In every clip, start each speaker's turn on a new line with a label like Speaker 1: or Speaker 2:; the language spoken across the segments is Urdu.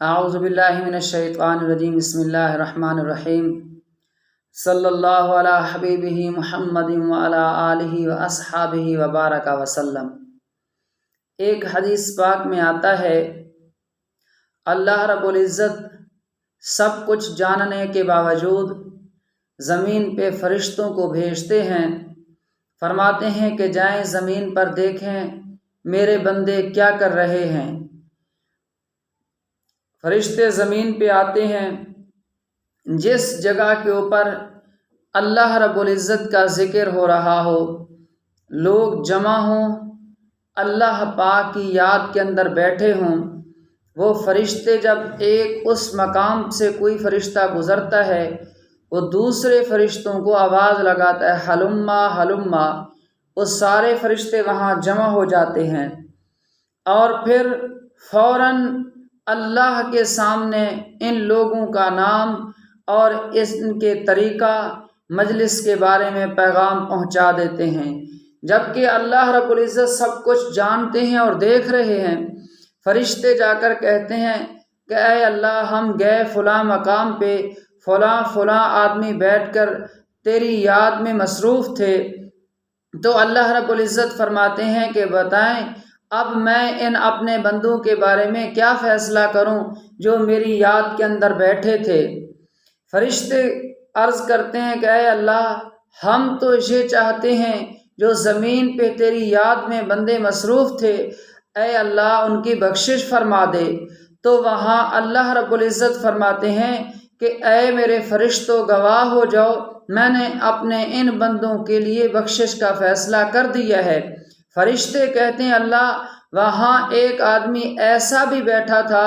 Speaker 1: اعوذ باللہ من الشیطان الرجیم بسم اللہ الرحمن الرحیم صلی اللہ علی حبیبہ محمد وعلی آلہ واصحابہ وبارک وسلم۔ ایک حدیث پاک میں آتا ہے، اللہ رب العزت سب کچھ جاننے کے باوجود زمین پہ فرشتوں کو بھیجتے ہیں، فرماتے ہیں کہ جائیں زمین پر دیکھیں میرے بندے کیا کر رہے ہیں۔ فرشتے زمین پہ آتے ہیں، جس جگہ کے اوپر اللہ رب العزت کا ذکر ہو رہا ہو، لوگ جمع ہوں، اللہ پاک کی یاد کے اندر بیٹھے ہوں، وہ فرشتے جب ایک اس مقام سے کوئی فرشتہ گزرتا ہے، وہ دوسرے فرشتوں کو آواز لگاتا ہے ہلما ہلما، وہ سارے فرشتے وہاں جمع ہو جاتے ہیں اور پھر فوراً اللہ کے سامنے ان لوگوں کا نام اور ان کے طریقہ مجلس کے بارے میں پیغام پہنچا دیتے ہیں، جبکہ اللہ رب العزت سب کچھ جانتے ہیں اور دیکھ رہے ہیں۔ فرشتے جا کر کہتے ہیں کہ اے اللہ، ہم گئے فلاں مقام پہ، فلاں آدمی بیٹھ کر تیری یاد میں مصروف تھے، تو اللہ رب العزت فرماتے ہیں کہ بتائیں اب میں ان اپنے بندوں کے بارے میں کیا فیصلہ کروں جو میری یاد کے اندر بیٹھے تھے۔ فرشتے عرض کرتے ہیں کہ اے اللہ، ہم تو یہ چاہتے ہیں جو زمین پہ تیری یاد میں بندے مصروف تھے، اے اللہ ان کی بخشش فرما دے۔ تو وہاں اللہ رب العزت فرماتے ہیں کہ اے میرے فرشتوں گواہ ہو جاؤ، میں نے اپنے ان بندوں کے لیے بخشش کا فیصلہ کر دیا ہے۔ فرشتے کہتے ہیں اللہ، وہاں ایک آدمی ایسا بھی بیٹھا تھا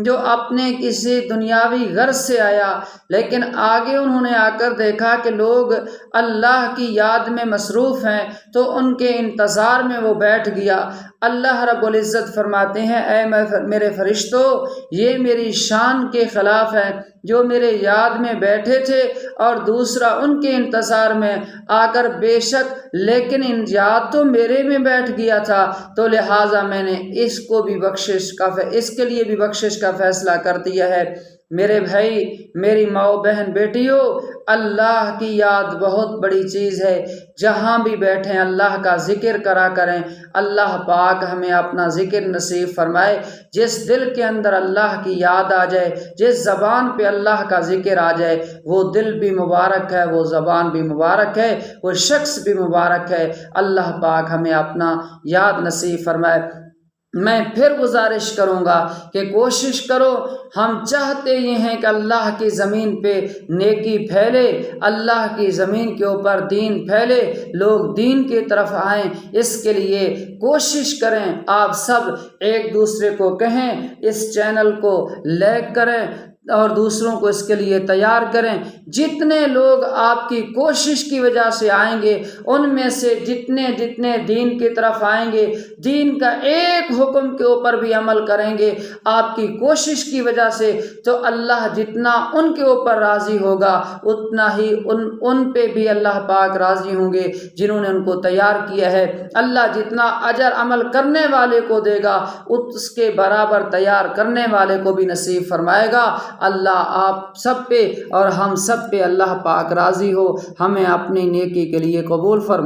Speaker 1: جو اپنے کسی دنیاوی غرض سے آیا، لیکن آگے انہوں نے آ کر دیکھا کہ لوگ اللہ کی یاد میں مصروف ہیں، تو ان کے انتظار میں وہ بیٹھ گیا۔ اللہ رب العزت فرماتے ہیں اے میرے فرشتوں، یہ میری شان کے خلاف ہے، جو میرے یاد میں بیٹھے تھے اور دوسرا ان کے انتظار میں آ کر بے شک لیکن ان یاد تو میرے میں بیٹھ گیا تھا، تو لہٰذا میں نے اس کے لیے بھی بخشش کا فیصلہ کر دیا ہے۔ میرے بھائی، میری ماؤ بہن بیٹیوں، اللہ کی یاد بہت بڑی چیز ہے، جہاں بھی بیٹھیں اللہ کا ذکر کرا کریں۔ اللہ پاک ہمیں اپنا ذکر نصیب فرمائے۔ جس دل کے اندر اللہ کی یاد آ جائے، جس زبان پہ اللہ کا ذکر آ جائے، وہ دل بھی مبارک ہے، وہ زبان بھی مبارک ہے، وہ شخص بھی مبارک ہے۔ اللہ پاک ہمیں اپنا یاد نصیب فرمائے۔ میں پھر گزارش کروں گا کہ کوشش کرو، ہم چاہتے یہ ہیں کہ اللہ کی زمین پہ نیکی پھیلے، اللہ کی زمین کے اوپر دین پھیلے، لوگ دین کی طرف آئیں، اس کے لیے کوشش کریں۔ آپ سب ایک دوسرے کو کہیں، اس چینل کو لائک کریں اور دوسروں کو اس کے لیے تیار کریں۔ جتنے لوگ آپ کی کوشش کی وجہ سے آئیں گے، ان میں سے جتنے دین کی طرف آئیں گے، دین کا ایک حکم کے اوپر بھی عمل کریں گے آپ کی کوشش کی وجہ سے، تو اللہ جتنا ان کے اوپر راضی ہوگا اتنا ہی ان پہ بھی اللہ پاک راضی ہوں گے جنہوں نے ان کو تیار کیا ہے۔ اللہ جتنا اجر عمل کرنے والے کو دے گا، اس کے برابر تیار کرنے والے کو بھی نصیب فرمائے گا۔ اللہ آپ سب پہ اور ہم سب پہ اللہ پاک راضی ہو، ہمیں اپنی نیکی کے لیے قبول فرمائے۔